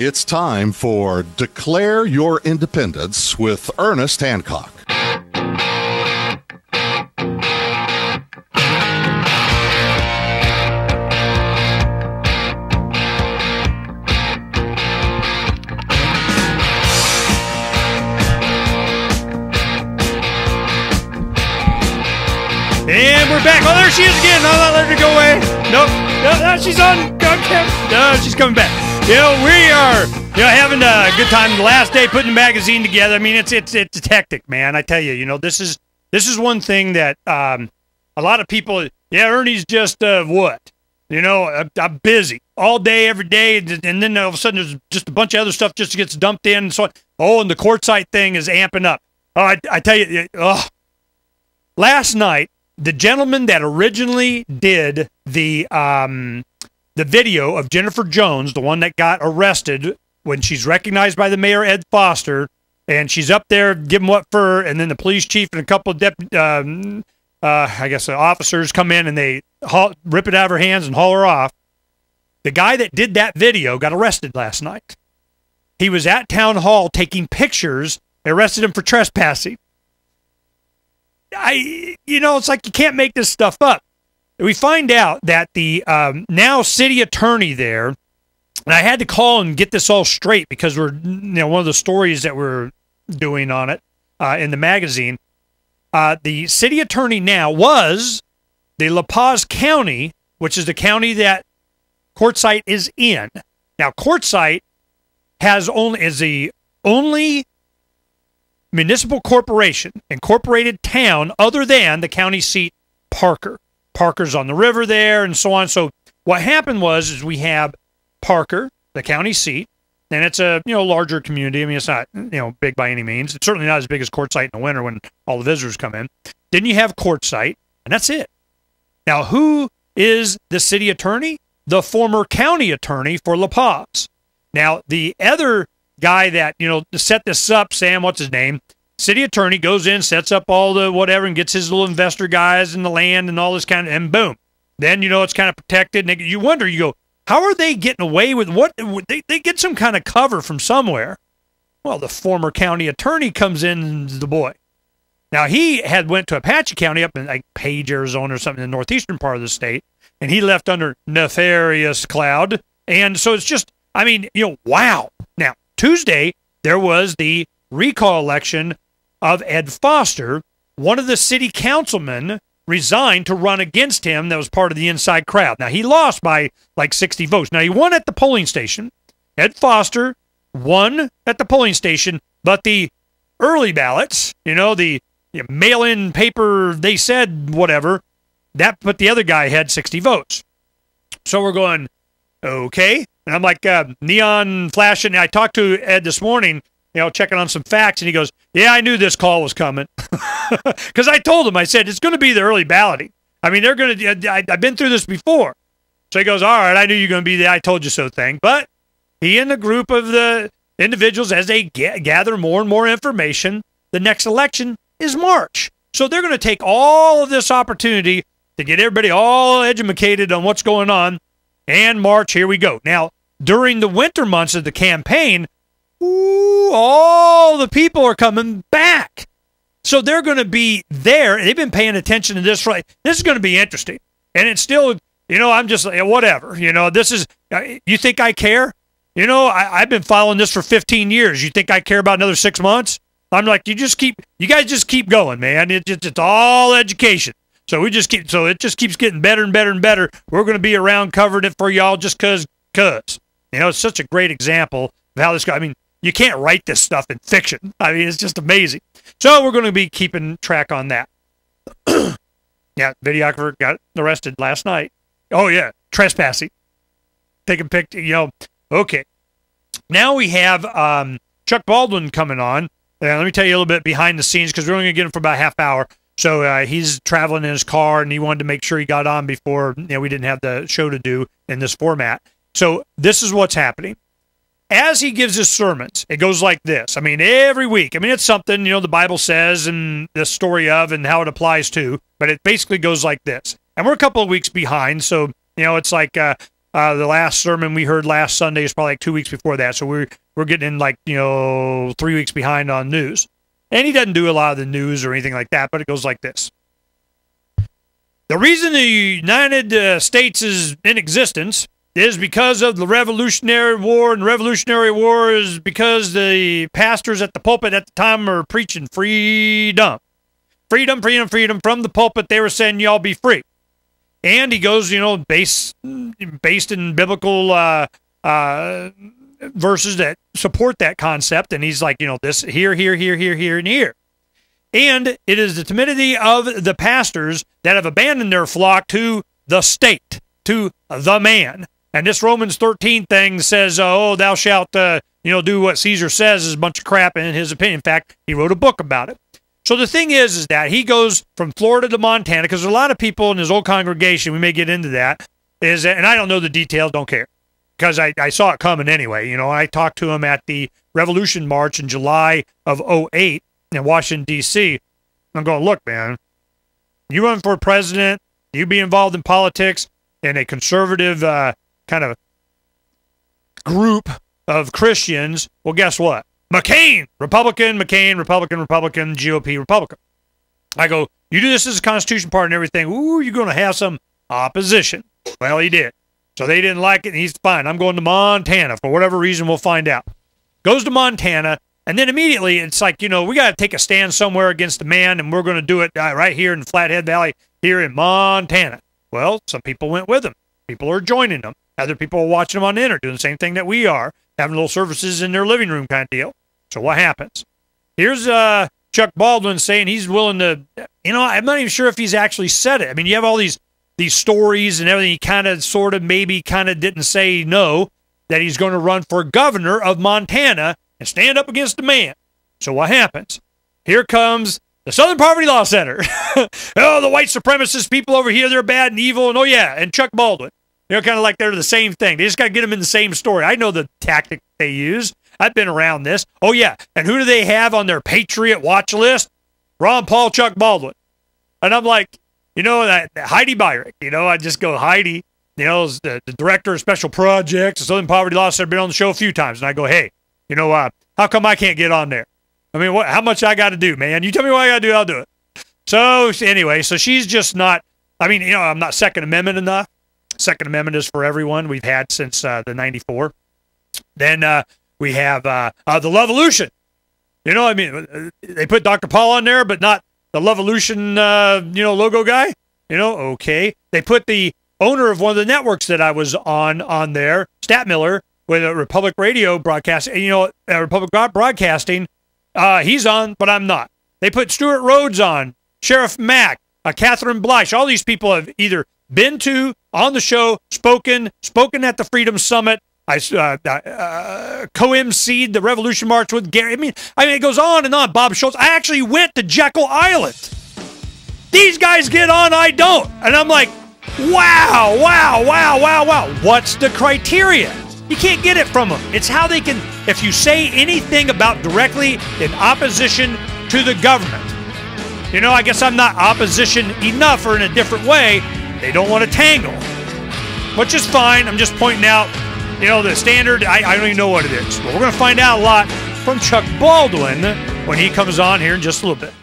It's time for Declare Your Independence with Ernest Hancock. And we're back. Oh, there she is again. No, not letting her go away. Nope. No, she's on camera. No, she's coming back. We are, having a good time. The last day putting the magazine together. I mean, it's hectic, man. I tell you, this is one thing that a lot of people. Yeah, Ernie's just what? I'm busy all day, every day, and then all of a sudden there's just a bunch of other stuff just gets dumped in. And so, and the quartzite thing is amping up. Oh, I tell you, last night the gentleman that originally did the video of Jennifer Jones, the one that got arrested when she's recognized by the mayor, Ed Foster, and she's up there giving what for, and then the police chief and a couple of officers come in and they rip it out of her hands and haul her off. The guy that did that video got arrested last night. He was at town hall taking pictures. They arrested him for trespassing. It's like you can't make this stuff up. We find out that the now city attorney there, and I had to call and get this all straight because we're, one of the stories that we're doing on it in the magazine. The city attorney now was the La Paz County, which is the county that quartzite is in. Now, quartzite is the only municipal corporation, incorporated town, other than the county seat, Parker. Parker's on the river there, and so on. So what happened is we have Parker, the county seat, and it's a larger community. I mean, it's not big by any means. It's certainly not as big as Quartzsite in the winter when all the visitors come in. Then you have Quartzsite, and that's it. Now, who is the city attorney? The former county attorney for La Paz. Now, the other guy that set this up, Sam, what's his name? City attorney goes in, sets up all the whatever, and gets his little investor guys and the land and all this kind of, and boom. Then, it's kind of protected. And you wonder, you go, how are they getting away with what? They get some kind of cover from somewhere. Well, the former county attorney comes in, the boy. Now, he went to Apache County up in like Page, Arizona or something in the northeastern part of the state, and he left under nefarious cloud. And so it's just, wow. Now, Tuesday, there was the recall election of Ed Foster. One of the city councilmen resigned to run against him that was part of the inside crowd. Now, he lost by like 60 votes. Now, he won at the polling station. Ed Foster won at the polling station, but the early ballots, the mail-in paper, they said whatever, but the other guy had 60 votes. So we're going, okay. And I'm like, neon flashing. I talked to Ed this morning, checking on some facts, and he goes, yeah, I knew this call was coming. Because I told him, I said, it's going to be the early balloting. I mean, they're going to, I've been through this before. So he goes, all right, I knew you were going to be the I told you so thing. But he and a group of the individuals, as they gather more and more information, the next election is March. So they're going to take all of this opportunity to get everybody all educated on what's going on. And March, here we go. Now, during the winter months of the campaign, all the people are coming back. So they're going to be there. They've been paying attention to this. This is going to be interesting. And it's still, I'm just like, whatever. This is, you think I care? I've been following this for 15 years. You think I care about another 6 months? I'm like, you guys just keep going, man. It's all education. So it just keeps getting better and better and better. We're going to be around covering it for y'all just because. It's such a great example of how this goes. I mean, you can't write this stuff in fiction. I mean, it's just amazing. So we're going to be keeping track on that. Yeah, videographer got arrested last night. Oh, yeah, trespassing. Taking pictures, Okay. Now we have Chuck Baldwin coming on. Let me tell you a little bit behind the scenes because we're only going to get him for about a half hour. So he's traveling in his car, and he wanted to make sure he got on before we didn't have the show to do in this format. So this is what's happening. As he gives his sermons, it goes like this. I mean, every week. I mean, it's something, the Bible says and the story of and how it applies to, but it basically goes like this. And we're a couple of weeks behind, so, it's like The last sermon we heard last Sunday is probably like 2 weeks before that. So we're getting in like, 3 weeks behind on news. And he doesn't do a lot of the news or anything like that, but it goes like this. The reason the United States is in existence is because of the Revolutionary War, and the Revolutionary War is because the pastors at the pulpit at the time were preaching freedom. Freedom, freedom, freedom. From the pulpit, they were saying, y'all be free. And he goes, based in biblical verses that support that concept, and he's like, this here, here, here, here, here, and here. And it is the timidity of the pastors that have abandoned their flock to the state, to the man. And this Romans 13 thing says, thou shalt, do what Caesar says is a bunch of crap in his opinion. In fact, he wrote a book about it. So the thing is that he goes from Florida to Montana, because there's a lot of people in his old congregation, we may get into that, and I don't know the details, don't care, because I saw it coming anyway. I talked to him at the Revolution March in July of 2008 in Washington, D.C. I'm going, look, man, you run for president, you be involved in politics in a conservative kind of group of Christians, well, guess what? McCain, Republican, GOP, Republican. I go, you do this as a Constitution Party and everything, ooh, you're going to have some opposition. Well, he did. So they didn't like it, and he's fine. I'm going to Montana. For whatever reason, we'll find out. Goes to Montana, and then immediately it's like, we got to take a stand somewhere against the man, and we're going to do it right here in Flathead Valley, here in Montana. Well, some people went with him. People are joining them. Other people are watching them on the internet, doing the same thing that we are, having little services in their living room kind of deal. So what happens? Here's Chuck Baldwin saying he's willing to, I'm not even sure if he's actually said it. I mean, you have all these stories and everything. He kind of, sort of, maybe kind of didn't say no, that he's going to run for governor of Montana and stand up against the man. So what happens? Here comes the Southern Poverty Law Center. The white supremacist people over here, they're bad and evil. And and Chuck Baldwin. Kind of like they're the same thing. They just got to get them in the same story. I know the tactic they use. I've been around this. Oh, yeah. And who do they have on their Patriot watch list? Ron Paul, Chuck Baldwin. And I'm like, that Heidi Byrick. I just go, Heidi, is the director of special projects, the Southern Poverty Law Center, been on the show a few times. And I go, hey, how come I can't get on there? I mean, how much I got to do, man? You tell me what I got to do, I'll do it. So anyway, so she's just not, I'm not Second Amendment enough. Second Amendment is for everyone. We've had since the 94. Then we have the Lovolution. They put Dr. Paul on there, but not the Lovolution, logo guy. Okay. They put the owner of one of the networks that I was on there, Stat Miller, with a Republic Radio broadcasting. Republic Broadcasting, he's on, but I'm not. They put Stuart Rhodes on, Sheriff Mack, Catherine Bleich. All these people have either been to, on the show, spoken at the Freedom Summit. I co-emceed the Revolution March with Gary. I mean, it goes on and on. Bob Schultz. I actually went to Jekyll Island. These guys get on, I don't. And I'm like, wow. What's the criteria? You can't get it from them. It's how they can, if you say anything about directly in opposition to the government. I guess I'm not opposition enough, or in a different way. They don't want to tangle, which is fine. I'm just pointing out, the standard, I don't even know what it is. But we're going to find out a lot from Chuck Baldwin when he comes on here in just a little bit.